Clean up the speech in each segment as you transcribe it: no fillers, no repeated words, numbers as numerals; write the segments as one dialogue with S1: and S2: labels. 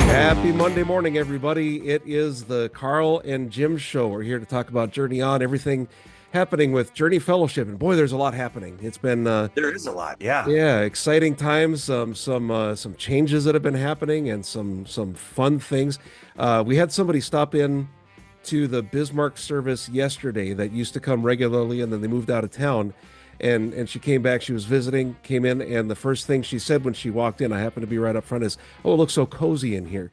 S1: Happy Monday morning, everybody. It is the Karl and Jim show. We're here to talk about Journey On, everything happening with Journey Fellowship. And boy, there's a lot happening. It's been
S2: There is a lot, yeah.
S1: yeah, exciting times, some changes that have been happening and some fun things. We had somebody stop in to the Bismarck service yesterday that used to come regularly, and then they moved out of town. And she came back, she was visiting, came in, and the first thing she said when she walked in, I happened to be right up front, is, "Oh, it looks so cozy in here."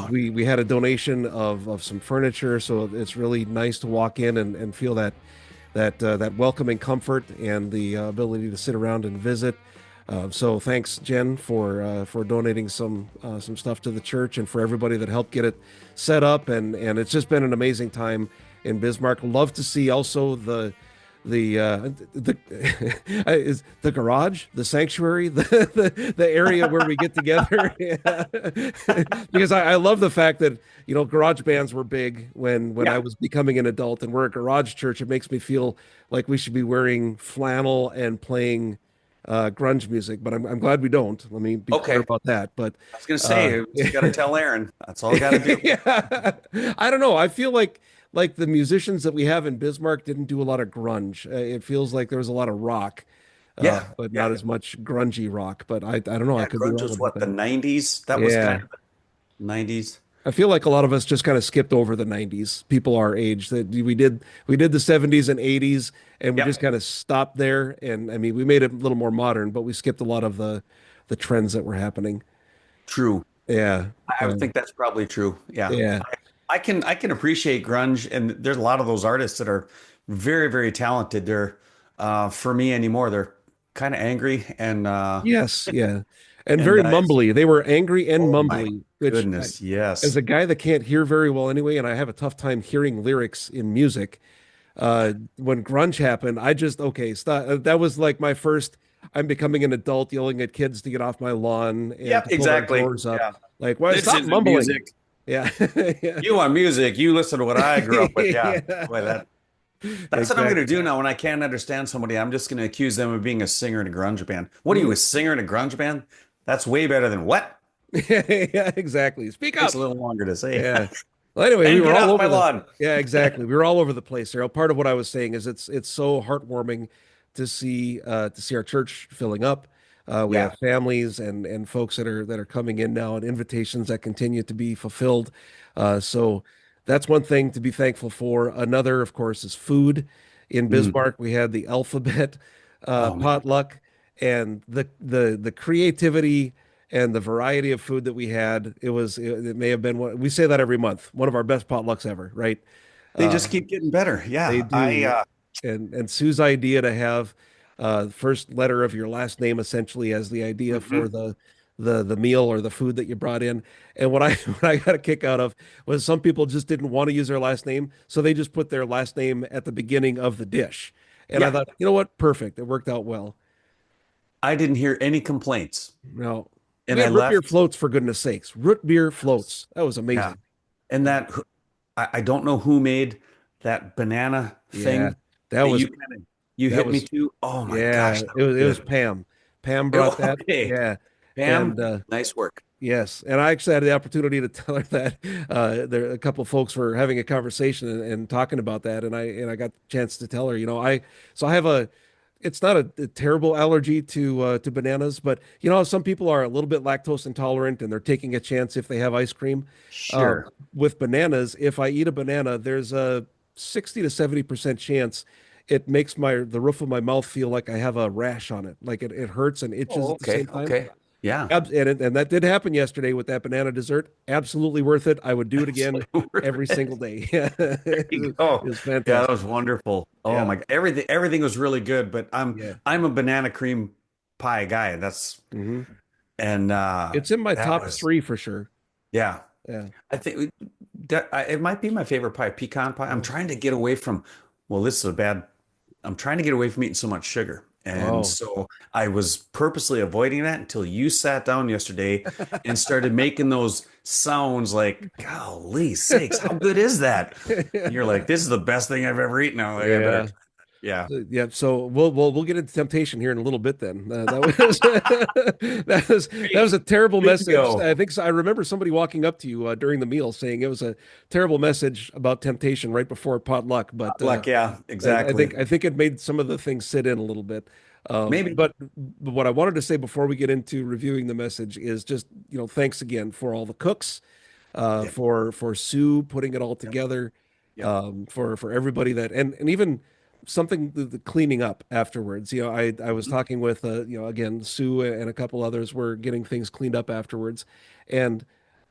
S1: We had a donation of some furniture, so it's really nice to walk in and feel that welcoming comfort and the ability to sit around and visit. So thanks, Jen, for donating some stuff to the church, and for everybody that helped get it set up, and it's just been an amazing time in Bismarck. Love to see also the is the garage, the sanctuary, the area where we get together. Because I love the fact that, garage bands were big when I was becoming an adult, and we're a garage church. It makes me feel like we should be wearing flannel and playing grunge music, but I'm glad we don't. Let me be clear about that. But
S2: I was going to say, you got to tell Aaron. That's all I got to do.
S1: Yeah. I don't know. I feel like the musicians that we have in Bismarck didn't do a lot of grunge. It feels like there was a lot of rock, but not as much grungy rock. But I don't know. I could be
S2: grunge
S1: wrong
S2: was
S1: about
S2: the
S1: that.
S2: 90s. That was kind of the 90s.
S1: I feel like a lot of us just kind of skipped over the 90s. People our age, that we did the 70s and 80s, and we just kind of stopped there. And I mean, we made it a little more modern, but we skipped a lot of the trends that were happening.
S2: True.
S1: Yeah.
S2: I would think that's probably true. Yeah.
S1: Yeah.
S2: I can appreciate grunge, and there's a lot of those artists that are very, very talented. They're for me anymore, they're kind of angry and
S1: Yes, yeah. And very mumbly. They were angry and mumbly, which
S2: goodness, yes.
S1: as a guy that can't hear very well anyway, and I have a tough time hearing lyrics in music, when grunge happened, I just, okay, stop. That was like my first, I'm becoming an adult yelling at kids to get off my lawn and
S2: Yep,
S1: to pull
S2: exactly.
S1: their doors up.
S2: Yeah.
S1: Like, why
S2: This
S1: stop
S2: isn't
S1: mumbling?
S2: music.
S1: Yeah. Yeah.
S2: You want music, you listen to what I grew up with. Yeah.
S1: Yeah.
S2: Boy, that's what I'm going to do now when I can't understand somebody. I'm just going to accuse them of being a singer in a grunge band. What are you, a singer in a grunge band? That's way better than what?
S1: Yeah, exactly. Speak up.
S2: Takes a little longer to say.
S1: Yeah. Well, anyway,
S2: And
S1: we were
S2: get
S1: all
S2: off
S1: over
S2: my lawn.
S1: Yeah, exactly. We were all over the place there. Part of what I was saying is it's so heartwarming to see our church filling up. We have families and folks that are coming in now, and invitations that continue to be fulfilled. So that's one thing to be thankful for. Another, of course, is food. In Bismarck, we had the alphabet potluck, and the creativity and the variety of food that we had. It may have been we say that every month, one of our best potlucks ever, right?
S2: They just keep getting better. Yeah.
S1: They do. And Sue's idea to have first letter of your last name essentially as the idea for the meal or the food that you brought in. And what I what I got a kick out of was some people just didn't want to use their last name, so they just put their last name at the beginning of the dish. And I thought, you know what? Perfect. It worked out well.
S2: I didn't hear any complaints.
S1: No.
S2: And
S1: We
S2: I
S1: had root beer
S2: left.
S1: floats, for goodness sakes. Root beer floats. That was amazing.
S2: Yeah. And I don't know who made that banana thing.
S1: Yeah. That was
S2: you
S1: that
S2: hit me
S1: was
S2: too. Oh my
S1: yeah,
S2: gosh. That
S1: it was
S2: good.
S1: Pam. Pam brought that.
S2: Okay.
S1: Yeah.
S2: Pam,
S1: And
S2: nice work.
S1: yes, and I actually had the opportunity to tell her that a couple of folks were having a conversation and talking about that, and I got the chance to tell her, I have it's not a terrible allergy to bananas, but some people are a little bit lactose intolerant and they're taking a chance if they have ice cream.
S2: Sure.
S1: With bananas, if I eat a banana, there's a 60 to 70% chance it makes the roof of my mouth feel like I have a rash on it, like it hurts and itches
S2: Oh,
S1: at the
S2: okay.
S1: same time.
S2: Okay. Yeah.
S1: And that did happen yesterday with that banana dessert. Absolutely worth it. I would do it again every single day. Yeah, it
S2: Oh,
S1: was
S2: yeah, that
S1: fantastic.
S2: was wonderful. Oh
S1: Yeah,
S2: my, everything was really good, but
S1: yeah.
S2: I'm a banana cream pie guy. That's
S1: Hmm.
S2: and
S1: It's in my
S2: that
S1: top
S2: was
S1: three for sure.
S2: yeah.
S1: Yeah.
S2: I think it might be my favorite pie, pecan pie. I'm trying to get away from, well, this is a bad, I'm trying to get away from eating so much sugar. And
S1: Oh.
S2: so I was purposely avoiding that until you sat down yesterday and started making those sounds like, golly sakes, how good is that? And you're like, this is the best thing I've ever eaten. I'm like, I better,
S1: Yeah.
S2: yeah.
S1: Yeah, so we'll get into temptation here in a little bit. Then that was that was
S2: Great.
S1: a terrible
S2: Good to
S1: message.
S2: go.
S1: I think so. I remember somebody walking up to you during the meal saying it was a terrible message about temptation right before potluck. But
S2: Luck, yeah,
S1: I
S2: exactly.
S1: think it made some of the things sit in a little bit.
S2: Maybe.
S1: But what I wanted to say before we get into reviewing the message is just, thanks again for all the cooks,
S2: Yeah.
S1: for Sue putting it all
S2: Yep.
S1: together,
S2: Yep.
S1: for everybody that and even something the cleaning up afterwards. I was
S2: Mhm.
S1: talking with again Sue and a couple others were getting things cleaned up afterwards, and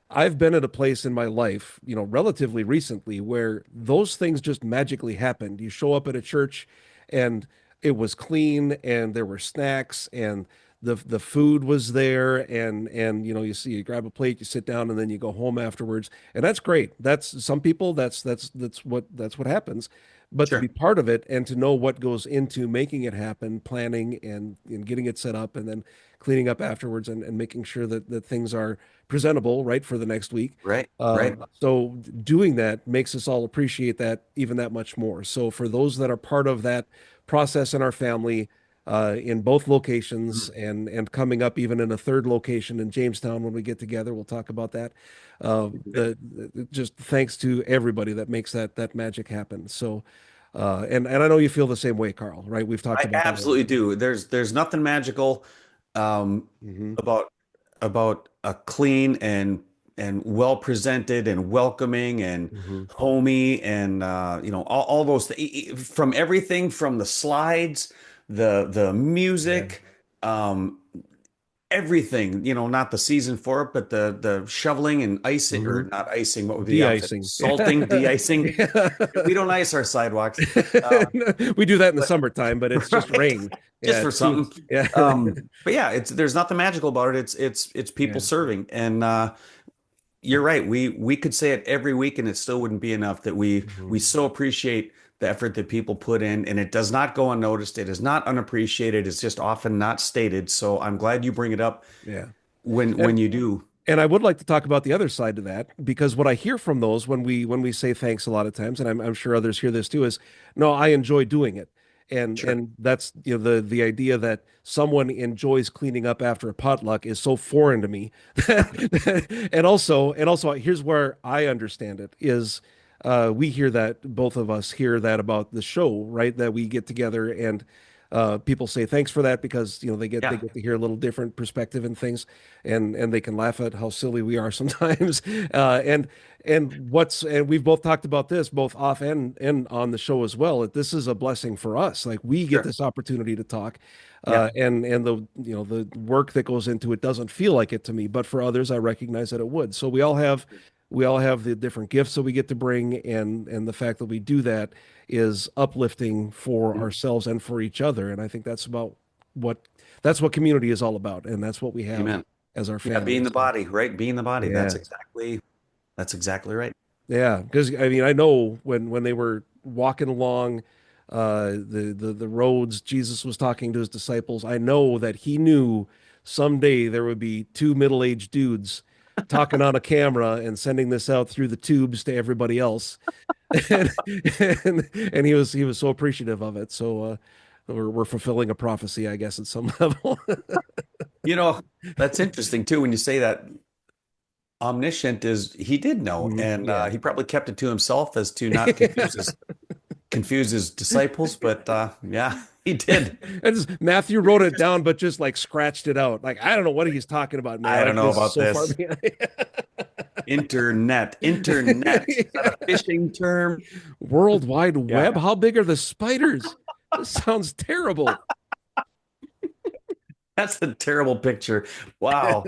S1: I've been at a place in my life, relatively recently, where those things just magically happened. You show up at a church and it was clean and there were snacks and the food was there and you grab a plate, you sit down and then you go home afterwards. And that's great. That's some people that's what happens. But to be
S2: Sure.
S1: part of it and to know what goes into making it happen, planning and getting it set up and then cleaning up afterwards and making sure that things are presentable, right, for the next week.
S2: Right. Right.
S1: So doing that makes us all appreciate that even that much more. So for those that are part of that process in our family, in both locations
S2: Mhm.
S1: and coming up even in a third location in Jamestown when we get together, we'll talk about that. Just thanks to everybody that makes that magic happen. So, and I know you feel the same way, Carl, right? We've talked
S2: I
S1: about that
S2: absolutely
S1: already.
S2: do. There's nothing magical
S1: Hmm.
S2: about a clean and well presented and welcoming and
S1: Hmm.
S2: homey and all those from everything from the slides, the
S1: Yeah.
S2: music, um, everything, not the season for it, but the shoveling and icing,
S1: Hmm.
S2: or not icing, what would be the opposite?
S1: De-icing.
S2: Salting,
S1: Yeah.
S2: de-icing.
S1: Yeah.
S2: We don't ice our sidewalks. Um,
S1: We do that in the
S2: but
S1: summertime, but it's just
S2: right,
S1: rain.
S2: just
S1: Yeah,
S2: for
S1: it's too.
S2: something.
S1: Yeah.
S2: But yeah, there's nothing magical about it. It's people
S1: Yeah.
S2: serving, and you're right. We could say it every week, and it still wouldn't be enough that we
S1: Mhm.
S2: so appreciate the effort that people put in, and it does not go unnoticed. It is not unappreciated. It's just often not stated. So I'm glad you bring it up
S1: Yeah.
S2: when
S1: And
S2: you do.
S1: And I would like to talk about the other side to that because what I hear from those when we say thanks a lot of times, and I'm sure others hear this too, is no, I enjoy doing it,
S2: Sure.
S1: and that's the idea that someone enjoys cleaning up after a potluck is so foreign to me. And also here's where I understand it is. We hear that both of us hear that about the show, right? That we get together and people say thanks for that because they
S2: Yeah.
S1: get to hear a little different perspective and things and they can laugh at how silly we are sometimes. And we've both talked about this both off and on the show as well. That this is a blessing for us. Like we get
S2: Sure.
S1: this opportunity to talk,
S2: Yeah.
S1: and the work that goes into it doesn't feel like it to me, but for others, I recognize that it would. So we all have the different gifts that we get to bring, and the fact that we do that is uplifting for
S2: Mhm.
S1: ourselves and for each other. And I think what that's what community is all about, and that's what we have
S2: Amen.
S1: as our
S2: Yeah, being
S1: family.
S2: the
S1: So
S2: body, right? Being the body.
S1: yeah,
S2: That's exactly right.
S1: yeah, because I mean I know when they were walking along the roads, Jesus was talking to his disciples. I know that he knew someday there would be two middle-aged dudes talking on a camera and sending this out through the tubes to everybody else, and and he was so appreciative of it. So we're fulfilling a prophecy, I guess, at some level.
S2: You know, that's interesting too when you say that. Omniscient is he did know,
S1: Mhm.
S2: and
S1: Yeah.
S2: he probably kept it to himself as to not confuse his disciples. But yeah, he did.
S1: Matthew
S2: Pretty
S1: wrote it
S2: interesting.
S1: down, but just like scratched it out. Like, I don't know what he's talking about, man.
S2: I don't
S1: Like,
S2: know
S1: this is
S2: about
S1: so far
S2: this.
S1: behind.
S2: Internet. Is that a fishing term?
S1: World Wide Web?
S2: Yeah,
S1: How big are the spiders? This sounds terrible.
S2: that's a terrible picture. Wow.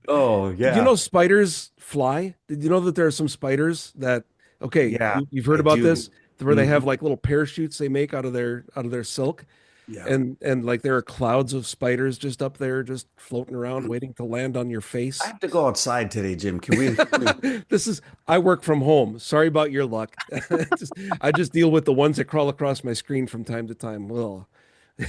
S2: Oh
S1: Did you
S2: yeah,
S1: know spiders fly? Did you know that there are some spiders that, okay,
S2: yeah.
S1: you've heard
S2: I
S1: about
S2: do.
S1: this, where they
S2: Hmm.
S1: have like little parachutes they make out of their silk,
S2: Yeah.
S1: and like there are clouds of spiders just up there, just floating around, waiting to land on your
S2: I
S1: face.
S2: have to go outside today, Jim. Can we?
S1: This is I work from home. Sorry about your luck. I just deal with the ones that crawl across my screen from time to time. Well,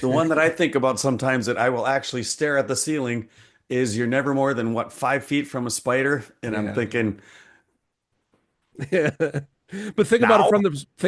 S2: The one that I think about sometimes that I will actually stare at the ceiling is you're never more than what, 5 feet from a spider, and I'm
S1: Yeah.
S2: thinking,
S1: Yeah. But
S2: now
S1: think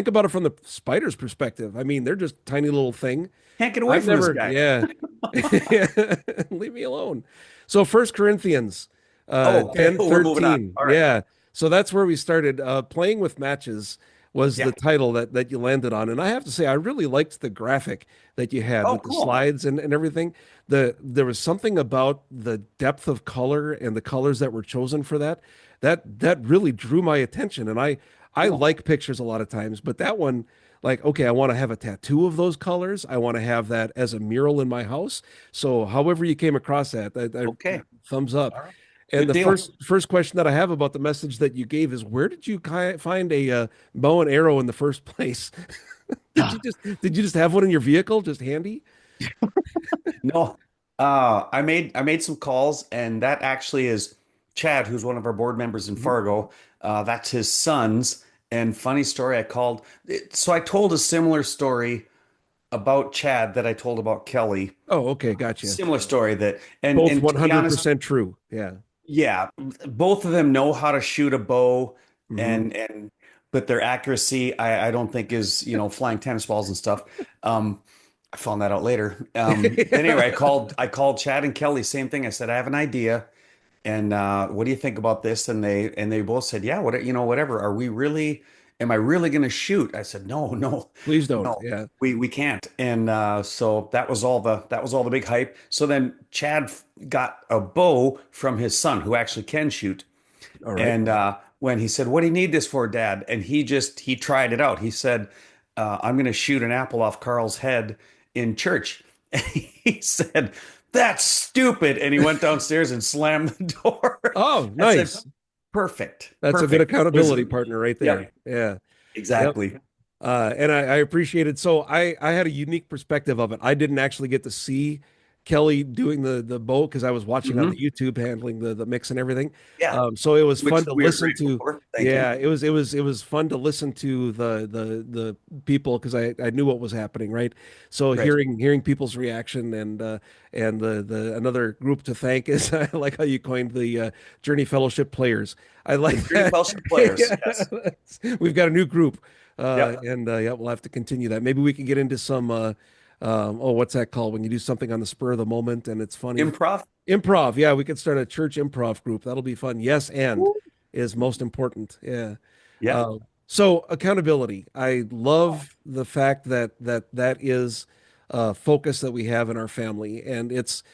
S1: about it from the spider's perspective. I mean, they're just tiny little thing.
S2: can't get away
S1: I've
S2: from this
S1: never,
S2: guy.
S1: yeah. Leave me alone. So First Corinthians
S2: Oh, okay,
S1: 10,
S2: we're moving on.
S1: 13.
S2: All right.
S1: Yeah. So that's where we started. Playing with matches was
S2: Yeah.
S1: the title that you landed on. And I have to say, I really liked the graphic that you had
S2: Oh,
S1: with the
S2: cool.
S1: slides and everything. There was something about the depth of color and the colors that were chosen for that really drew my attention. And I
S2: Cool.
S1: like pictures a lot of times, but that one, like, okay, I want to have a tattoo of those colors. I want to have that as a mural in my house. So however you came across that,
S2: Okay.
S1: thumbs up.
S2: All right.
S1: And
S2: Good
S1: the
S2: deal.
S1: first question that I have about the message that you gave is, where did you find a bow and arrow in the first place? Did you just have one in your vehicle, just handy?
S2: No, I made some calls, and that actually is Chad, who's one of our board members in
S1: Mhm.
S2: Fargo. That's his son's. And funny story, I called. So I told a similar story about Chad that I told about Kelly.
S1: Oh, okay, gotcha.
S2: Similar story that,
S1: Both
S2: and to be honest,
S1: 100% true. Yeah.
S2: yeah, both of them know how to shoot a bow,
S1: Hmm.
S2: and but their accuracy, I don't think is, flying tennis balls and stuff. I found that out later. Anyway, I called Chad and Kelly, same thing. I said, I have an idea, and what do you think about this? And they both said, yeah, whatever. Am I really going to shoot? I said, no, no,
S1: Please don't.
S2: no,
S1: Yeah.
S2: we can't. And so that was all the big hype. So then Chad got a bow from his son, who actually can shoot.
S1: All right.
S2: And when he said, "What do you need this for, Dad?" and he tried it out. He said, "I'm going to shoot an apple off Carl's head in church." And he said, "That's stupid." And he went downstairs and slammed the door.
S1: Oh,
S2: I said,
S1: nice.
S2: "Perfect,
S1: That's a good
S2: perfect."
S1: accountability partner right there.
S2: Yep,
S1: Yeah. Yep.
S2: exactly.
S1: And I appreciated. So I had a unique perspective of it. I didn't actually get to see Kelly doing the bow because I was watching on the
S2: Hmm.
S1: YouTube handling the mix and everything.
S2: Yeah,
S1: So it was fun
S2: which
S1: to
S2: we are
S1: listen
S2: grateful
S1: to.
S2: for. Thank you.
S1: Yeah, it was fun to listen to the people because I knew what was happening, right? So
S2: Right.
S1: hearing people's reaction and the another group to thank is I like how you coined the Journey Fellowship players. I
S2: The
S1: like
S2: Journey
S1: that.
S2: Fellowship players. Yes.
S1: We've got a new group.
S2: Yep.
S1: Yeah, we'll have to continue that. Maybe we can get into some oh, what's that called when you do something on the spur of the moment and it's funny?
S2: Improv.
S1: Improv. Yeah, we could start a church improv group. That'll be fun. Yes, and is most important. Yeah.
S2: Yeah.
S1: Uh, so accountability. I love the fact that is a focus that we have in our family, and it's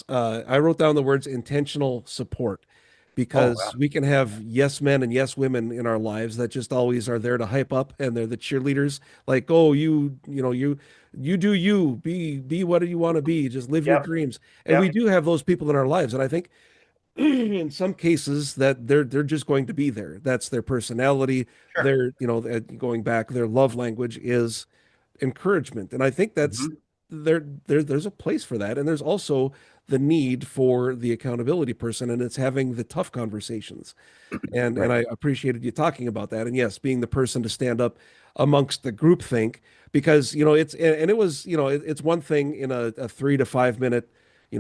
S1: I wrote down the words intentional support
S2: Oh,
S1: because we can have yes men and yes women in our lives that just always are there to hype up and they're the cheerleaders like, oh, you do you, be what you want to be, just live your
S2: yep.
S1: dreams. And we
S2: Yep.
S1: do have those people in our lives, and I think in some cases that they're just going to be there. That's their personality.
S2: Sure.
S1: Going back, their love language is encouragement. And I think that's
S2: Hmm.
S1: there's a place for that. And there's also the need for the accountability person, and it's having the tough conversations. And
S2: Right.
S1: I appreciated you talking about that. And yes, being the person to stand up amongst the group think, because it was, it's one thing in a 3 to 5 minute,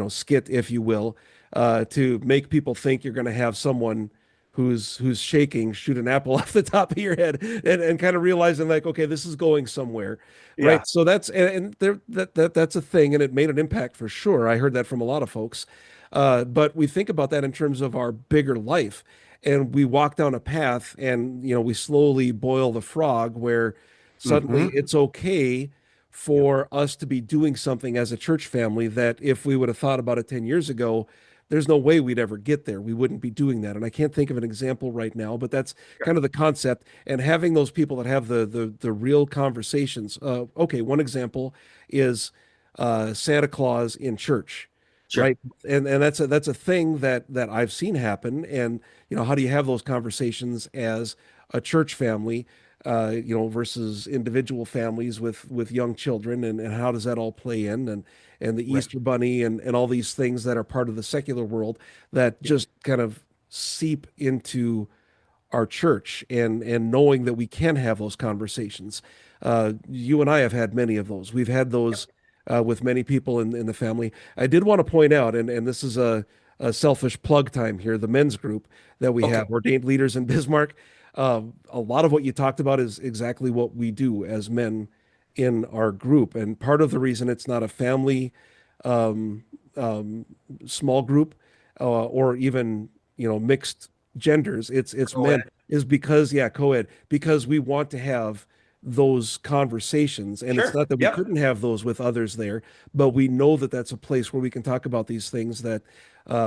S1: skit, if you will, to make people think you're going to have someone who's shaking shoot an apple off the top of your head and kind of realizing like, okay, this is going somewhere,
S2: Yeah.
S1: right? So and there that's a thing, and it made an impact for sure. I heard that from a lot of folks. But we think about that in terms of our bigger life, and we walk down a path, and we slowly boil the frog, where suddenly
S2: Hmm.
S1: it's okay for us to be doing something as a church family that if we would have thought about it 10 years ago, there's no way we'd ever get there. We wouldn't be doing that. And I can't think of an example right now, but that's
S2: Sure.
S1: kind of the concept. And having those people that have the real conversations. Okay, one example is Santa Claus in church,
S2: Sure.
S1: right? And that's a thing that I've seen happen. And how do you have those conversations as a church family? Versus individual families with young children, and how does that all play in, and the
S2: Right.
S1: Easter Bunny and all these things that are part of the secular world that
S2: Yeah.
S1: just kind of seep into our church, and knowing that we can have those conversations. You and I have had many of those. We've had
S2: Yep.
S1: those with many people in the family. I did want to point out, and this is a selfish plug time here, the men's group that we
S2: Okay.
S1: have, Ordained Leaders in Bismarck. A lot of what you talked about is exactly what we do as men in our group. And part of the reason it's not a family um, um, small group or even mixed genders, it's
S2: Go ahead.
S1: men, is because co-ed, because we want to have those conversations. And it's
S2: Sure.
S1: not that we
S2: Yep.
S1: couldn't have those with others there, but we know that that's a place where we can talk about these things, that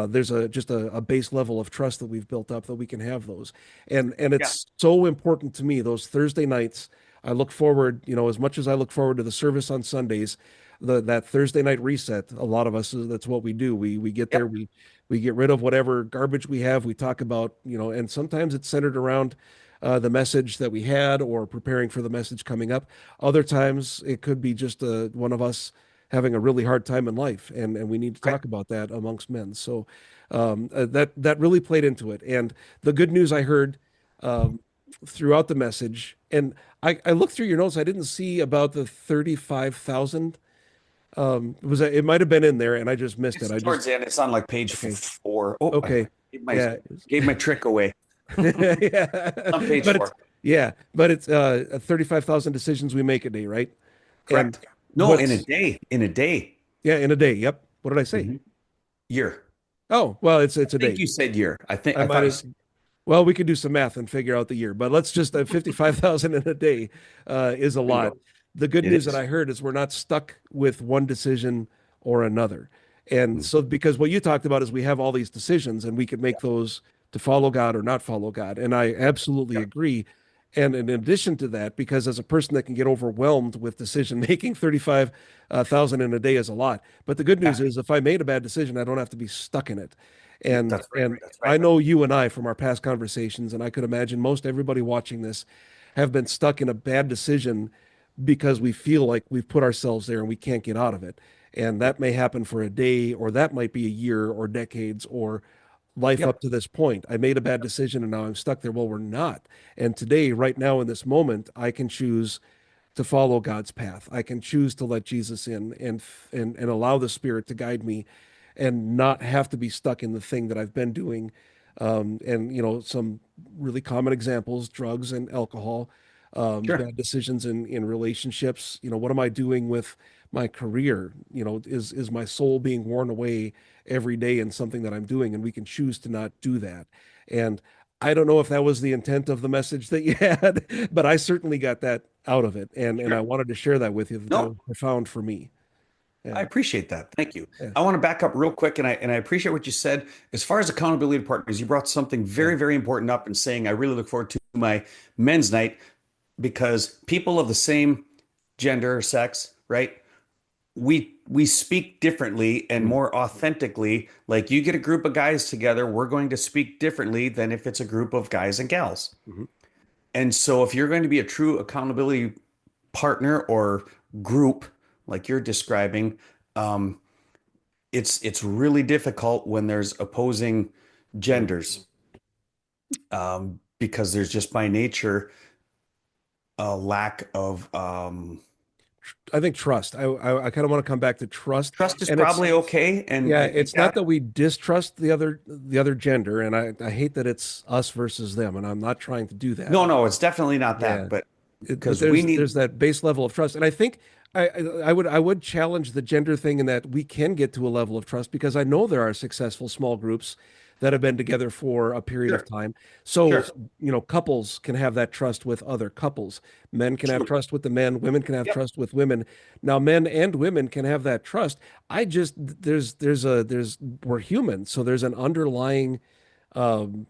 S1: there's a base level of trust that we've built up, that we can have those. And
S2: Yeah.
S1: it's so important to me, those Thursday nights. I look forward, as much as I look forward to the service on Sundays, that Thursday night reset, a lot of us, that's what we do. We get there,
S2: Yep.
S1: we get rid of whatever garbage we have. We talk about, and sometimes it's centered around the message that we had, or preparing for the message coming up. Other times it could be just one of us having a really hard time in life, and we need to
S2: Right.
S1: talk about that amongst men. So that really played into it. And the good news I heard um, throughout the message, and I looked through your notes, I didn't see about the 35,000. It might have been in there and I just missed it.
S2: It's
S1: I just
S2: towards the end. It's on like page
S1: okay.
S2: 4. Oh, I
S1: Okay.
S2: gave
S1: Yeah.
S2: my trick away.
S1: Yeah.
S2: On page
S1: But it's
S2: 4.
S1: but it's 35,000 decisions we make a day, right? And
S2: Correct. No, in a
S1: what's
S2: day. In a day.
S1: yeah, in a day. Yep. What did I say?
S2: Mhm. Year.
S1: Oh, well, it's
S2: I
S1: a
S2: think
S1: day.
S2: you said year.
S1: I
S2: I
S1: might
S2: thought you
S1: have.
S2: said
S1: Well, we could do some math and figure out the year, but let's just 55,000 in a day is a lot.
S2: bingo.
S1: The good
S2: It
S1: news that
S2: is.
S1: I heard is we're not stuck with one decision or another. And
S2: Mm.
S1: so, because what you talked about is we have all these decisions and we could make those to follow God or not follow God. And I absolutely
S2: Yep.
S1: agree. And in addition to that, because as a person that can get overwhelmed with decision making, 35,000 in a day is a lot. But the good
S2: Yeah.
S1: news is if I made a bad decision, I don't have to be stuck in it. And
S2: That's right.
S1: and
S2: That's
S1: I
S2: right.
S1: know you and I from our past conversations, and I could imagine most everybody watching this have been stuck in a bad decision because we feel like we've put ourselves there and we can't get out of it. And that may happen for a day, or that might be a year or decades or life
S2: Yep.
S1: up to this point. I made a bad decision and now I'm stuck there. Well, we're not. And today, right now in this moment, I can choose to follow God's path. I can choose to let Jesus in and allow the Spirit to guide me and not have to be stuck in the thing that I've been doing. And some really common examples: drugs and alcohol,
S2: Sure.
S1: bad decisions in relationships. What am I doing with my career? Is my soul being worn away every day in something that I'm doing? And we can choose to not do that. And I don't know if that was the intent of the message that you had, but I certainly got that out of it, and I
S2: Sure.
S1: wanted to share that with you. That
S2: No,
S1: was profound for me.
S2: I
S1: Yeah,
S2: appreciate that. Thank you.
S1: yeah,
S2: I want to back up real quick, and I appreciate what you said. As far as accountability partners, you brought something
S1: yeah.
S2: very, very important up and saying, I really look forward to my men's night because people of the same gender or sex, right? We speak differently and
S1: Mhm,
S2: more authentically. Like you get a group of guys together, we're going to speak differently than if it's a group of guys and gals.
S1: mhm.
S2: And so if you're going to be a true accountability partner or group like you're describing, um, it's really difficult when there's opposing
S1: Yeah.
S2: genders because there's just by nature a lack of
S1: I think trust. I kind of want to come back to trust,
S2: trust is
S1: and it's
S2: probably okay.
S1: yeah,
S2: And
S1: it's
S2: yeah,
S1: not that we distrust the other gender, and I hate that it's us versus them, and I'm not trying to do that.
S2: no, no, it's definitely not
S1: Yeah,
S2: that, but
S1: but
S2: because we
S1: there's
S2: need,
S1: that base level of trust, and I think I would challenge the gender thing in that we can get to a level of trust because I know there are successful small groups that have been together for a period of
S2: sure,
S1: time. So,
S2: sure,
S1: couples can have that trust with other couples. Men can have
S2: true.
S1: trust with the men, women can have
S2: Yep.
S1: trust with women. Now, men and women can have that trust. I just there's we're human, so there's an underlying um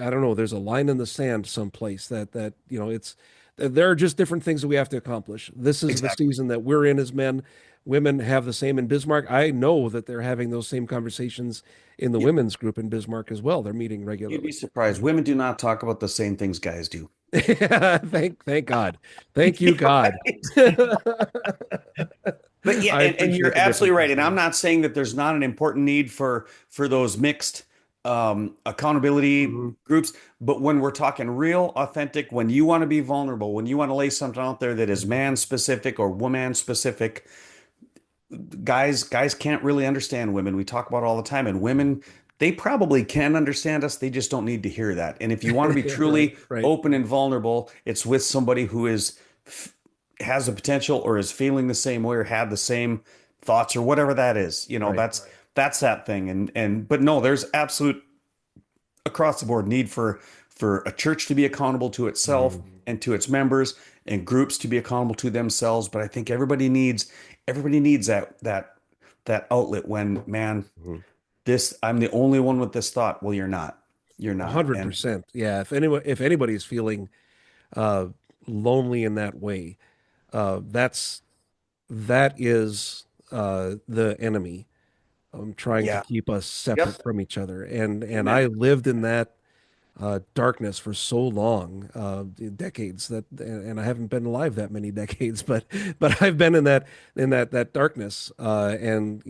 S1: I don't know, there's a line in the sand someplace that it's there are just different things that we have to accomplish. This is the
S2: Exactly.
S1: season that we're in as men. Women have the same in Bismarck. I know that they're having those same conversations in the
S2: You,
S1: women's group in Bismarck as well. They're meeting
S2: you'd be
S1: regularly.
S2: surprised. Women do not talk about the same things guys do.
S1: Thank God. Thank you,
S2: Yeah,
S1: God.
S2: right. But yeah,
S1: I
S2: and you're
S1: appreciate the
S2: absolutely right.
S1: differences
S2: And I'm
S1: there.
S2: not saying that there's not an important need for those mixed accountability
S1: Mhm.
S2: groups, but when we're talking real authentic, when you want to be vulnerable, when you want to lay something out there that is man specific or woman specific, guys can't really understand women. We talk about it all the time, and women, they probably can understand us. They just don't need to hear that. And if you want to be
S1: Right,
S2: truly
S1: right,
S2: open and vulnerable, it's with somebody who has the potential or is feeling the same way or had the same thoughts or whatever that is.
S1: right.
S2: That's that thing. And but no, there's absolute across the board need for a church to be accountable to itself
S1: Mhm.
S2: and to its members and groups to be accountable to themselves. But I think everybody needs that outlet when, man,
S1: Mhm.
S2: this I'm the only one with this thought. Well, you're not. You're not. And
S1: 100%. Yeah. If anybody's feeling uh, lonely in that way, that's that is the enemy trying to
S2: yeah.
S1: keep us separate
S2: Yep.
S1: from each other. And
S2: Amen.
S1: I lived in that darkness for so long, decades and I haven't been alive that many decades, but I've been in that darkness, and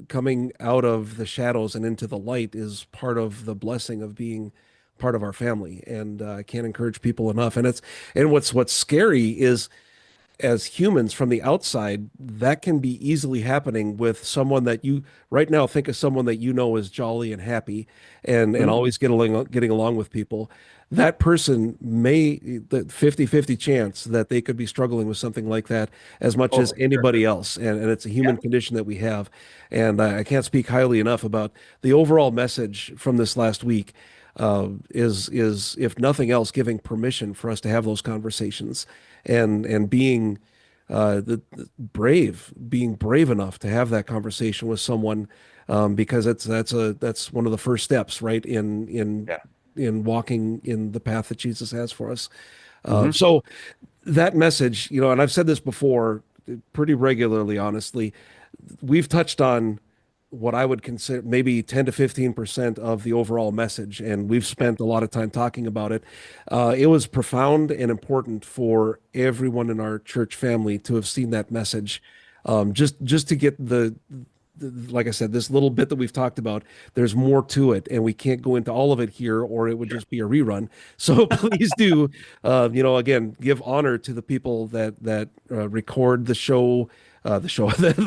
S1: coming out of the shadows and into the light is part of the blessing of being part of our family, and I can't encourage people enough. And what's scary is as humans from the outside, that can be easily happening with someone that you right now think of someone that you know is jolly and happy and
S2: Mhm.
S1: always getting along with people. That person may the 50-50 chance that they could be struggling with something like that as much
S2: Oh,
S1: as
S2: for sure.
S1: anybody else. And it's a
S2: Yeah.
S1: human condition that we have. And I can't speak highly enough about the overall message from this last week. Is if nothing else, giving permission for us to have those conversations and being being brave enough to have that conversation with someone, because that's one of the first steps, right,
S2: Yeah.
S1: in walking in the path that Jesus has for us.
S2: Hmm.
S1: So that message, and I've said this before pretty regularly, honestly, we've touched on what I would consider maybe 10 to 15% of the overall message, and we've
S2: Yeah.
S1: spent a lot of time talking about it. It was profound and important for everyone in our church family to have seen that message. Just to get like I said, this little bit that we've talked about, there's more to it, and we can't go into all of it here, or it would
S2: Sure.
S1: just be a rerun. So please do, again, give honor to the people that record the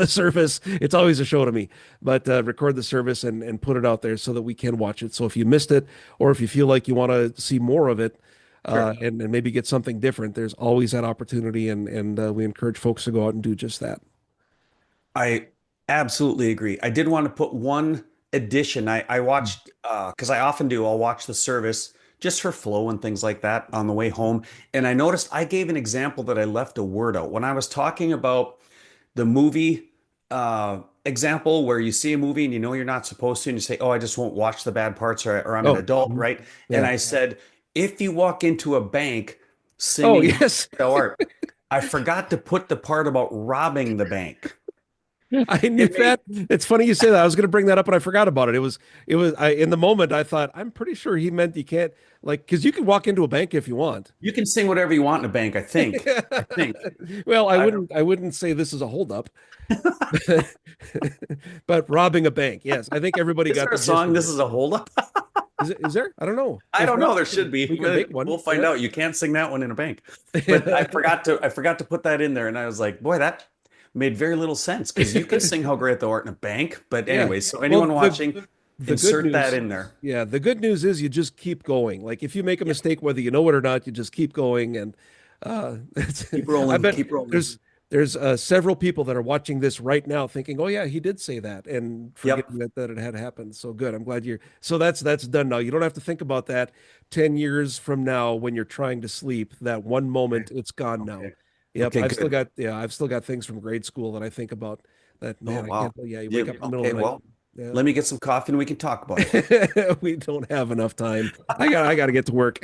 S1: service. It's always a show to me, but record the service and put it out there so that we can watch it. So if you missed it, or if you feel like you want to see more of it,
S2: Sure.
S1: and maybe get something different, there's always that opportunity, and we encourage folks to go out and do just that.
S2: I absolutely agree. I did want to put one addition. I watched because I often do. I'll watch the service just for flow and things like that on the way home. And I noticed I gave an example that I left a word out when I was talking about the movie example where you see a movie and you know you're not supposed to, and you say, "Oh, I just won't watch the bad parts," or "I'm an
S1: Oh,
S2: adult,"
S1: mhm.
S2: right? And
S1: Yeah.
S2: I said, if you walk into a bank
S1: Oh,
S2: singing
S1: yes.
S2: art, I forgot to put the part about robbing the bank.
S1: I knew
S2: It made
S1: that. It's funny you say that. I was going to bring that up, and I forgot about it. In the moment, I thought, I'm pretty sure he meant you can't, like, because you can walk into a bank if you want.
S2: You can sing whatever you want in a bank, I think. I think.
S1: Well, I
S2: I,
S1: wouldn't say this is a holdup, but robbing a bank, yes. I think everybody
S2: is
S1: got
S2: there a
S1: the gist
S2: song?
S1: of
S2: This
S1: it.
S2: is a holdup?
S1: Is there? I don't know.
S2: I
S1: If
S2: don't
S1: not,
S2: know. There should be.
S1: we can make
S2: We'll
S1: one.
S2: find
S1: Yeah.
S2: out. You can't sing that one in a bank. But I forgot to put that in there, and I was like, boy, that made very little sense because you can sing "How Great Thou Art" in a bank. But
S1: Yeah.
S2: anyway, so
S1: Well,
S2: anyone watching,
S1: the good
S2: insert that
S1: news,
S2: in there.
S1: yeah, the good news is you just keep going. Like if you make a
S2: Yeah,
S1: mistake, whether you know it or not, you just keep going. And
S2: keep
S1: I
S2: rolling,
S1: bet
S2: keep rolling.
S1: there's several people that are watching this right now, thinking, "Oh yeah, he did say that," and
S2: Yep.
S1: forgetting that it had happened. So good. I'm glad you're. So that's done now. You don't have to think about that 10 years from now when you're trying to sleep. That one
S2: Okay.
S1: moment, it's gone now.
S2: Okay.
S1: Yep,
S2: Okay. Good.
S1: I've still got things from grade school that I think about. That
S2: Oh
S1: man, I can't.
S2: wow.
S1: Yeah, you
S2: Yeah.
S1: wake up in the middle of
S2: Okay.
S1: the night.
S2: Well,
S1: Yeah.
S2: let me get some coffee and we can talk about it.
S1: We don't have enough time. I got to get to work.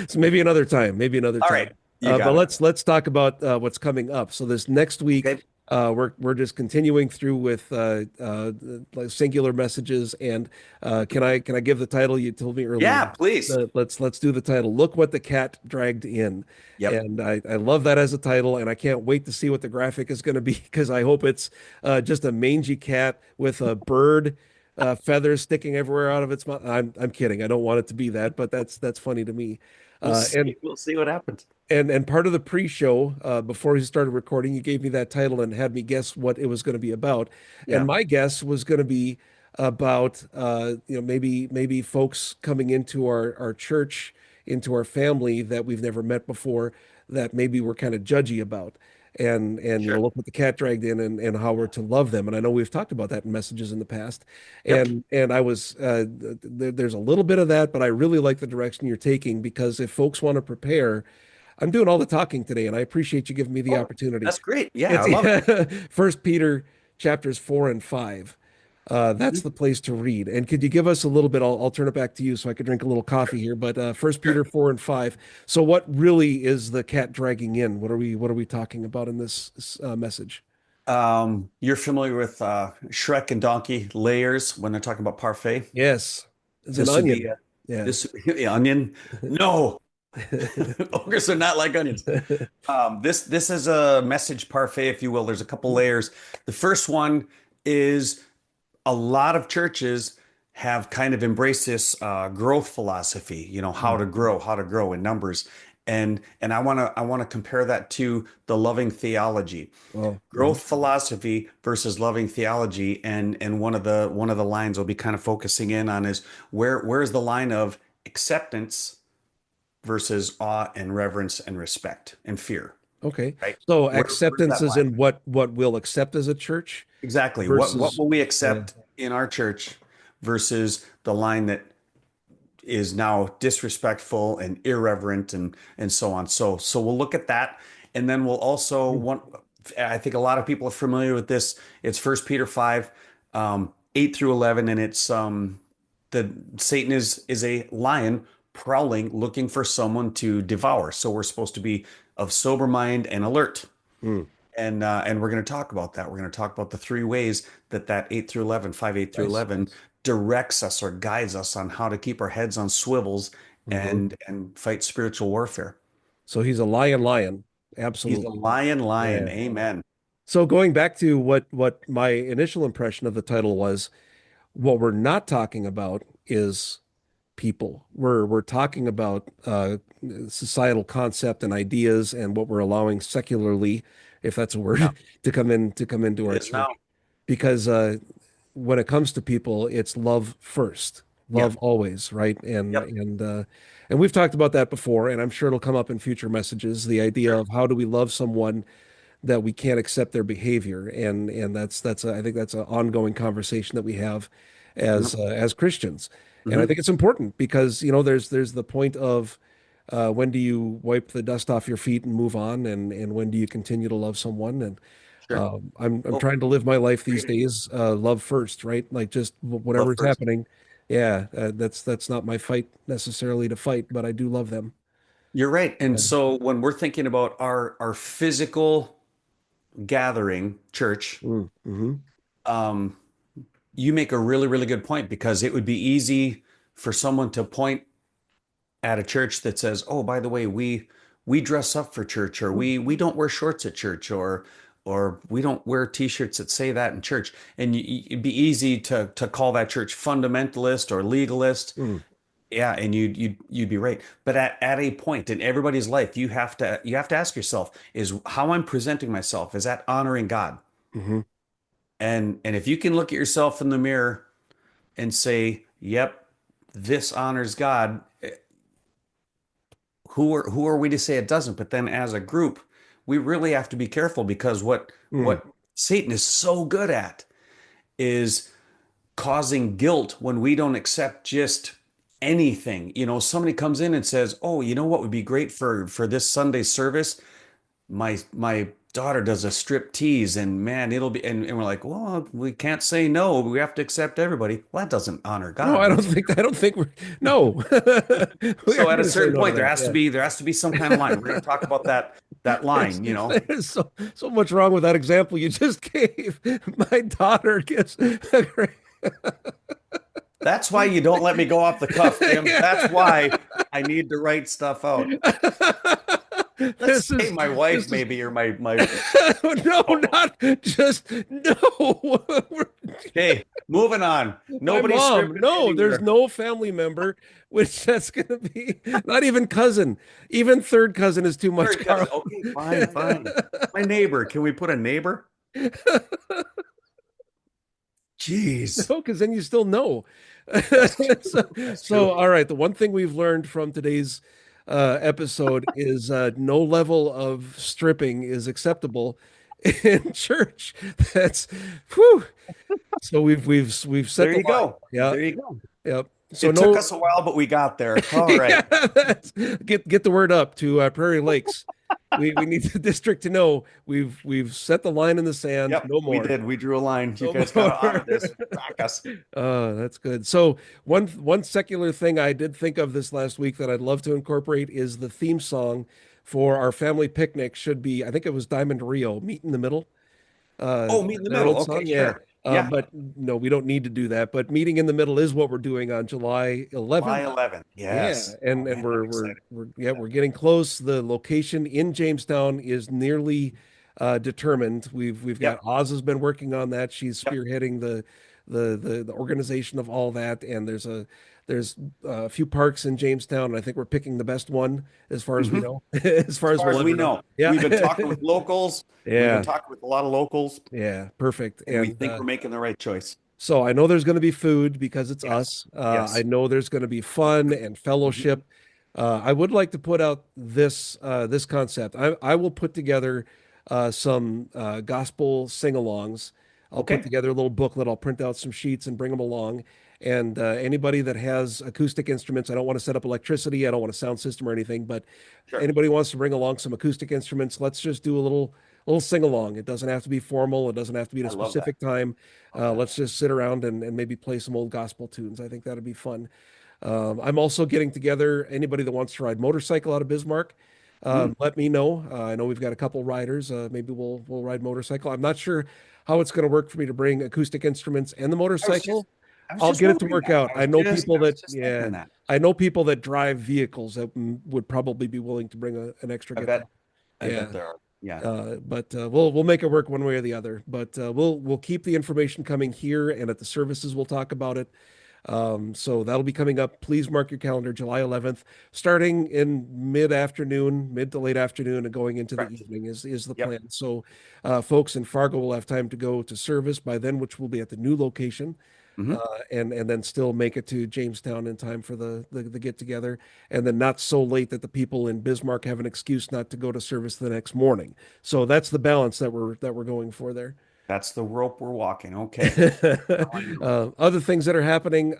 S1: So maybe another time, maybe another
S2: All
S1: time.
S2: right. You
S1: But
S2: got it.
S1: let's talk about what's coming up. So this next week,
S2: Okay.
S1: we're just continuing through with like singular messages. And can I give the title you told me earlier?
S2: Yeah. Please.
S1: Let's do the title. Look what the cat dragged in.
S2: Yep.
S1: And I love that as a title, and I can't wait to see what the graphic is going to be because I hope it's just a mangy cat with a bird feathers sticking everywhere out of its mouth. I'm kidding. I don't want it to be that, but that's funny to me.
S2: We'll
S1: Uh, and
S2: see. We'll see what happens.
S1: and part of the pre-show, before we started recording, you gave me that title and had me guess what it was going to be about. And
S2: Yeah,
S1: my guess was going to be about maybe folks coming into our church, into our family that we've never met before, that maybe we're kind of judgy about. And
S2: sure.
S1: look what the cat dragged in, and how we're to love them. And I know we've talked about that in messages in the past.
S2: Yep.
S1: And I was there's a little bit of that, but I really like the direction you're taking, because if folks want to prepare, I'm doing all the talking today, and I appreciate you giving me the
S2: Oh,
S1: opportunity.
S2: that's great. Yeah, I
S1: It's
S2: love it.
S1: First Peter chapters 4 and 5. That's
S2: Mhm.
S1: the place to read. And could you give us a little bit? I'll turn it back to you so I could drink a little coffee here. But First
S2: Sure.
S1: Peter 4 and 5. So what really is the cat dragging in? What are we talking about in this message?
S2: You're familiar with Shrek and Donkey layers when they're talking about parfait.
S1: Yes, it's an
S2: This would be
S1: onion. Yeah.
S2: this yeah, onion. No, ogres are not like onions. This is a message parfait, if you will. There's a couple layers. The first one is a lot of churches have kind of embraced this growth philosophy, how to grow in numbers. And I want to compare that to the loving theology.
S1: Oh, mhm.
S2: Growth philosophy versus loving theology. And one of the lines we'll be kind of focusing in on is where's the line of acceptance versus awe and reverence and respect and fear,
S1: Okay.
S2: right?
S1: So
S2: Where's
S1: acceptance
S2: that
S1: is
S2: line?
S1: in what we'll accept as a church
S2: Exactly. What
S1: versus,
S2: will we
S1: yeah.
S2: accept in our church versus the line that is now disrespectful and irreverent and so on. So we'll look at that, and then we'll also want. I think a lot of people are familiar with this. It's First Peter 5, 8 through 11, and it's the Satan is a lion prowling, looking for someone to devour. So we're supposed to be of sober mind and alert.
S1: Hmm.
S2: And we're going to talk about that. We're going to talk about the three ways that 8 through 11, 5, 8 through
S1: Nice.
S2: 11 directs us or guides us on how to keep our heads on swivels
S1: Hmm.
S2: and fight spiritual warfare.
S1: So he's a lion, lion.
S2: He's a
S1: Absolutely.
S2: lion, lion.
S1: Yeah.
S2: Amen.
S1: So going back to what my initial impression of the title was, what we're not talking about is people. We're talking about societal concept and ideas, and what we're allowing secularly, if that's a
S2: Yeah,
S1: word, to come into
S2: it
S1: our
S2: is now.
S1: church. Because when it comes to people, it's love first,
S2: Yeah.
S1: love always, right? And
S2: Yep.
S1: and uh, and we've talked about that before, and I'm sure it'll come up in future messages. The idea
S2: Sure.
S1: of how do we love someone that we can't accept their behavior, and I think that's an ongoing conversation that we have
S2: Yep.
S1: as Christians. And I
S2: Hmm.
S1: think it's important because there's the point of when do you wipe the dust off your feet and move on, and when do you continue to love someone? And
S2: Sure.
S1: I'm
S2: Well,
S1: trying to live my life these days, love first, right? Like just
S2: love
S1: whatever's
S2: first.
S1: happening. Yeah, that's not my fight necessarily to fight, but I do love them.
S2: You're right. And
S1: Yeah.
S2: so when we're thinking about our physical gathering, church,
S1: Mm-hmm.
S2: um, you make a really, really good point because it would be easy for someone to point at a church that says, "Oh, by the way, we dress up for church, or we don't wear shorts at church, or we don't wear t-shirts that say that in church." And it'd be easy to call that church fundamentalist or legalist.
S1: Mm-hmm.
S2: Yeah, and you'd be right. But at a point in everybody's life, you have to ask yourself, is how I'm presenting myself, is that honoring God?
S1: Mm-hmm.
S2: And if you can look at yourself in the mirror and say, "Yep, this honors God," who are we to say it doesn't? But then as a group, we really have to be careful because what Satan is so good at is causing guilt when we don't accept just anything. Somebody comes in and says, "Oh, you know what would be great for this Sunday service? My daughter does a strip tease, and man, it'll be." And we're like, "Well, we can't say no. We have to accept everybody." Well, that doesn't honor
S1: No,
S2: God, does it?
S1: I don't think we're, no, we
S2: So
S1: aren't
S2: at a
S1: going to say
S2: certain
S1: no to
S2: point, there
S1: that.
S2: has to
S1: Yeah.
S2: be there has to be some kind of line. We're going to talk about that
S1: There's,
S2: line.
S1: there's so much wrong with that example you just gave. My daughter gets a great,
S2: That's why you don't let me go off the cuff, Jim. That's
S1: yeah.
S2: why I need to write stuff out. Let's
S1: This
S2: say
S1: is
S2: my wife
S1: this is
S2: maybe or my
S1: no,
S2: oh,
S1: not just no.
S2: Okay, moving on.
S1: My
S2: Nobody
S1: mom.
S2: scripted
S1: No, there's
S2: anywhere.
S1: no family member, which that's going to be not even cousin. Even third cousin is too much,
S2: Third cousin.
S1: Carl.
S2: Okay, fine, fine. My neighbor. Can we put a neighbor? Jeez.
S1: No, because then you still know.
S2: That's
S1: So,
S2: true. That's
S1: so,
S2: true.
S1: all right. The one thing we've learned from today's episode is no level of stripping is acceptable in church. That's whew. So we've set
S2: There
S1: the
S2: you
S1: line.
S2: go.
S1: Yeah.
S2: There you go.
S1: Yep. So
S2: It took
S1: no.
S2: us a while, but we got there. All
S1: Yeah,
S2: right.
S1: get the word up to Prairie Lakes. We need the district to know we've set the line in the sand.
S2: Yep,
S1: No
S2: we
S1: more.
S2: did. We drew a line. You
S1: No
S2: guys got to honor
S1: more.
S2: this. Back us.
S1: That's good. So one secular thing I did think of this last week that I'd love to incorporate is the theme song for our family picnic should be, I think it was Diamond Rio, Meet in the Middle.
S2: Oh, meet in the
S1: That
S2: middle.
S1: old
S2: Okay,
S1: song, yeah.
S2: sure. Yeah.
S1: But no, we don't need to do that. But meeting in the middle is what we're doing on July
S2: July
S1: 11th.
S2: 11th.
S1: Yeah,
S2: Yes.
S1: and
S2: Oh
S1: and
S2: man, I'm
S1: we're
S2: excited.
S1: we're yeah we're getting close. The location in Jamestown is nearly determined. We've got
S2: Yep.
S1: Oz has been working on that. She's
S2: Yep.
S1: spearheading the organization of all that. And there's a few parks in Jamestown, and I think we're picking the best one as far as we
S2: Hmm.
S1: know, as far
S2: As
S1: as
S2: far
S1: we'll
S2: as we
S1: ever know.
S2: know,
S1: Yeah,
S2: we've been talking with locals. We've been
S1: yeah,
S2: talking with a lot of locals,
S1: yeah, perfect.
S2: and we
S1: And
S2: think we're making the right choice.
S1: so I know there's going to be food because it's
S2: Yes.
S1: us. I
S2: Yes.
S1: know there's going to be fun and
S2: Mhm.
S1: fellowship. I would like to put out this concept. I will put together some gospel sing-alongs. I'll put
S2: Okay.
S1: together a little booklet. I'll print out some sheets and bring them along. And anybody that has acoustic instruments, I don't want to set up electricity. I don't want a sound system or anything, but
S2: Sure.
S1: anybody wants to bring along some acoustic instruments, let's just do a little sing along. It doesn't have to be formal. It doesn't have to be at a
S2: I love that.
S1: specific time.
S2: Love that.
S1: Let's just sit around and maybe play some old gospel tunes. I think that'd be fun. I'm also getting together anybody that wants to ride motorcycle out of Bismarck.
S2: Mm.
S1: Let me know. I know we've got a couple riders. Maybe we'll ride motorcycle. I'm not sure how it's going to work for me to bring acoustic instruments and the
S2: I was just,
S1: motorcycle.
S2: I was
S1: I'll
S2: just
S1: get it to
S2: wondering
S1: work
S2: that.
S1: out. I know people
S2: I was
S1: that,
S2: just
S1: yeah,
S2: thinking that.
S1: I know people that drive vehicles that would probably be willing to bring an extra
S2: I
S1: guitar.
S2: bet. I bet
S1: Yeah.
S2: there are. Yeah.
S1: But we'll make it work one way or the other. But we'll keep the information coming here, and at the services we'll talk about it. So that'll be coming up. Please mark your calendar, July 11th, starting in mid-afternoon, mid to late afternoon, and going into the
S2: Correct.
S1: evening is the
S2: Yep.
S1: plan. So folks in Fargo will have time to go to service by then, which will be at the new location.
S2: Hmm.
S1: And then still make it to Jamestown in time for the get together, and then not so late that the people in Bismarck have an excuse not to go to service the next morning. So that's the balance that we're going for there.
S2: That's the rope we're walking. Okay. Now I know.
S1: Other things that are happening,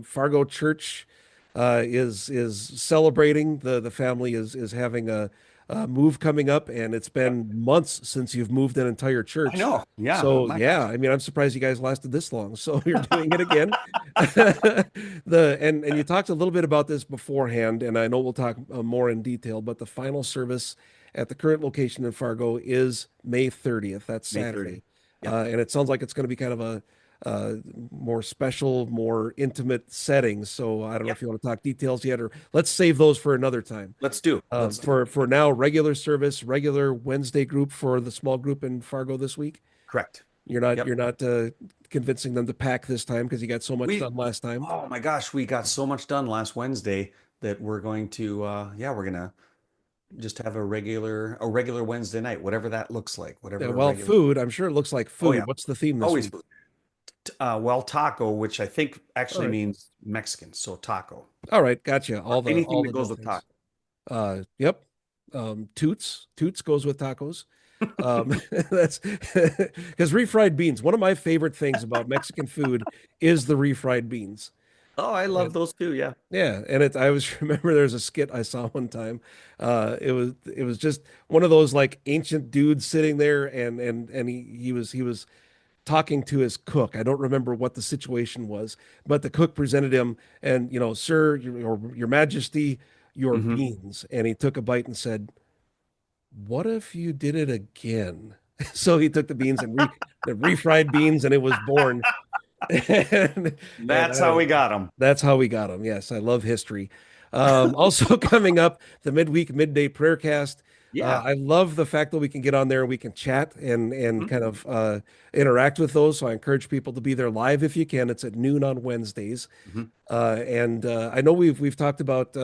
S1: Fargo Church is celebrating. The family is having a move coming up, and it's
S2: Yep.
S1: been months since you've moved an entire
S2: I
S1: church.
S2: know. Yeah.
S1: So
S2: My
S1: yeah,
S2: gosh.
S1: I mean, I'm surprised you guys lasted this long. So you're doing it again. And you talked a little bit about this beforehand, and I know we'll talk more in detail, but the final service at the current location in Fargo is May 30th. That's
S2: May 30th.
S1: Saturday.
S2: Yep.
S1: And it sounds like it's going to be kind of a more special, more intimate setting. So I don't know
S2: Yep.
S1: if you want to talk details yet, or let's save those for another time.
S2: Let's do. Let's do.
S1: For now, regular service, regular Wednesday group for the small group in Fargo this week.
S2: Correct.
S1: You're not
S2: Yep.
S1: you're not convincing them to pack this time because you got so much
S2: We,
S1: done last time.
S2: oh my gosh, we got so much done last Wednesday that we're going to, yeah, we're gonna just have a regular Wednesday night, whatever that looks like,
S1: Yeah,
S2: whatever a
S1: well,
S2: regular.
S1: food. I'm sure it looks like
S2: Oh
S1: food.
S2: yeah,
S1: What's the theme this
S2: always
S1: week?
S2: food. Well, taco, which I think
S1: All
S2: actually
S1: right,
S2: means Mexican, so taco.
S1: all right, gotcha.
S2: Or
S1: All
S2: anything
S1: the
S2: that goes
S1: dope
S2: with
S1: things.
S2: taco.
S1: Yep. Toots goes with tacos. That's because refried beans. One of my favorite things about Mexican food is the refried beans.
S2: Oh, I love
S1: And
S2: those too. Yeah.
S1: yeah, and I always remember there's a skit I saw one time. It was just one of those like ancient dudes sitting there, and he was talking to his cook. I don't remember what the situation was, but the cook presented him and, sir, your Majesty, your
S2: Hmm.
S1: beans. And he took a bite and said, "What if you did it again?" So he took the beans and the refried beans, and it was born. And
S2: That's how we got them.
S1: that's how we got him. Yes, I love history. Also coming up, the midweek midday prayer cast.
S2: Yeah.
S1: I love the fact that we can get on there and we can chat and
S2: Mhm.
S1: kind of interact with those. So I encourage people to be there live if you can. It's at noon on Wednesdays.
S2: Mhm.
S1: And I know we've talked about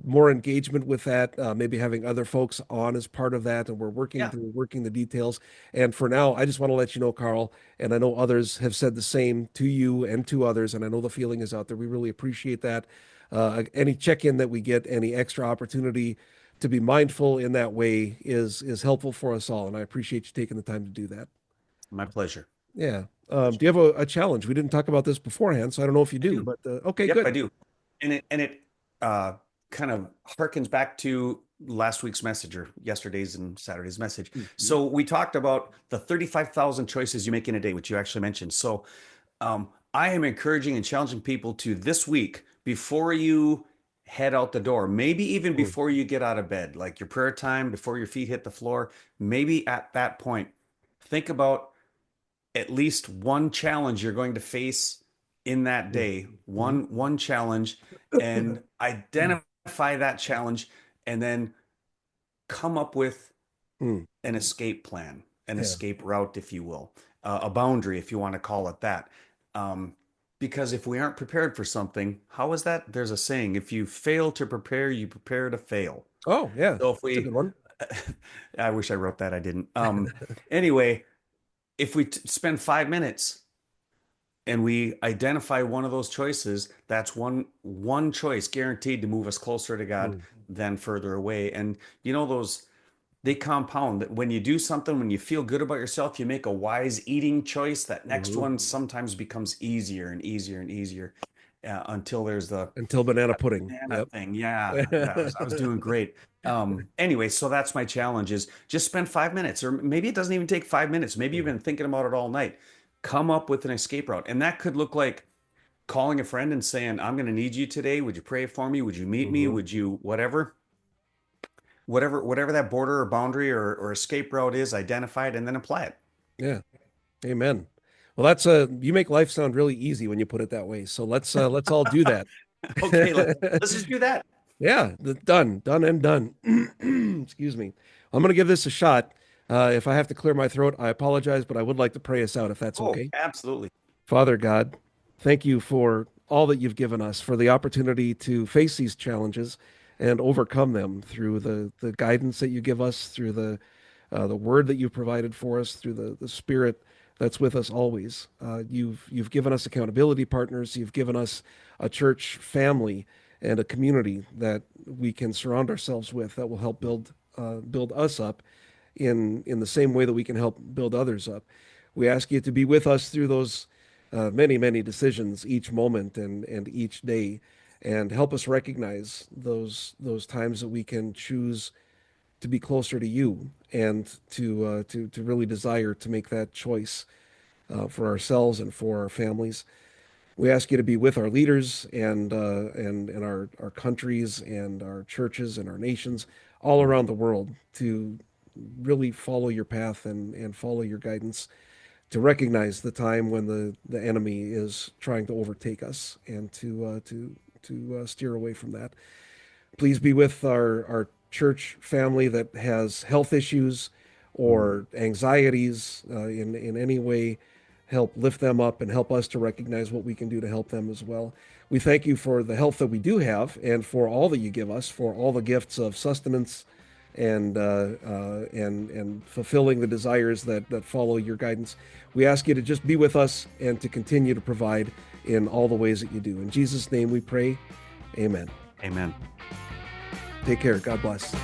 S1: more engagement with that, maybe having other folks on as part of that, and we're
S2: Yeah.
S1: working the details. And for now, I just want to let you know, Carl, and I know others have said the same to you and to others, and I know the feeling is out there. We really appreciate that. Any check-in that we get, any extra opportunity to be mindful in that way is helpful for us all, and I appreciate you taking the time to do that.
S2: My pleasure.
S1: Yeah. Do you have a challenge? We didn't talk about this beforehand, so I don't know if you
S2: I
S1: do,
S2: do.
S1: but okay,
S2: Yep,
S1: good.
S2: I do. And it uh, kind of harkens back to last week's message or yesterday's and Saturday's message.
S1: Mhm.
S2: So we talked about the 35,000 choices you make in a day, which you actually mentioned. So I am encouraging and challenging people to this week before you head out the door, maybe even
S1: Mm.
S2: before you get out of bed, like your prayer time, before your feet hit the floor, maybe at that point, think about at least one challenge you're going to face in that
S1: Mm.
S2: day,
S1: Mhm.
S2: one challenge, and identify that challenge, and then come up with
S1: Mm.
S2: an escape plan, an
S1: Yeah.
S2: escape route, if you will, a boundary, if you want to call it that. Um, because if we aren't prepared for something, how is that? There's a saying: if you fail to prepare, you prepare to fail.
S1: Oh, yeah.
S2: So if
S1: That's a good
S2: we,
S1: one.
S2: I wish I wrote that. I didn't. Anyway, if we spend 5 minutes and we identify one of those choices, that's one choice guaranteed to move us closer to God
S1: Mm.
S2: than further away. And you know those they compound that when you do something, when you feel good about yourself, you make a wise eating choice. That next
S1: Mhm.
S2: one sometimes becomes easier and easier and easier until there's the
S1: Until banana
S2: that
S1: pudding.
S2: banana
S1: Yep.
S2: thing. Yeah, yeah, I was doing great. Anyway, so that's my challenge is just spend 5 minutes, or maybe it doesn't even take 5 minutes. Maybe you've
S1: Mhm.
S2: been thinking about it all night. Come up with an escape route. And that could look like calling a friend and saying, I'm going to need you today. Would you pray for me? Would you meet me?
S1: Mhm.
S2: Would you, whatever that border or boundary or escape route is, identify it and then apply it.
S1: Yeah. Amen. Well, that's you make life sound really easy when you put it that way. So let's all do that.
S2: Okay, let's just do that.
S1: Yeah, done and done. Excuse me. I'm going to give this a shot. If I have to clear my throat, I apologize, but I would like to pray us out if that's
S2: Oh,
S1: okay.
S2: absolutely.
S1: Father God, thank you for all that you've given us, for the opportunity to face these challenges and overcome them through the guidance that you give us, through the word that you've provided for us, through the Spirit that's with us always. You've given us accountability partners. You've given us a church family and a community that we can surround ourselves with that will help build us up in the same way that we can help build others up. We ask you to be with us through those many decisions each moment and each day, and help us recognize those times that we can choose to be closer to you and to really desire to make that choice for ourselves and for our families. We ask you to be with our leaders and our countries and our churches and our nations all around the world to really follow your path and follow your guidance, to recognize the time when the enemy is trying to overtake us and to steer away from that. Please be with our church family that has health issues
S2: Mm.
S1: or anxieties in any way. Help lift them up and help us to recognize what we can do to help them as well. We thank you for the health that we do have and for all that you give us, for all the gifts of sustenance and fulfilling the desires that follow your guidance. We ask you to just be with us and to continue to provide in all the ways that you do. In Jesus' name we pray. Amen.
S2: Amen.
S1: Take care. God bless.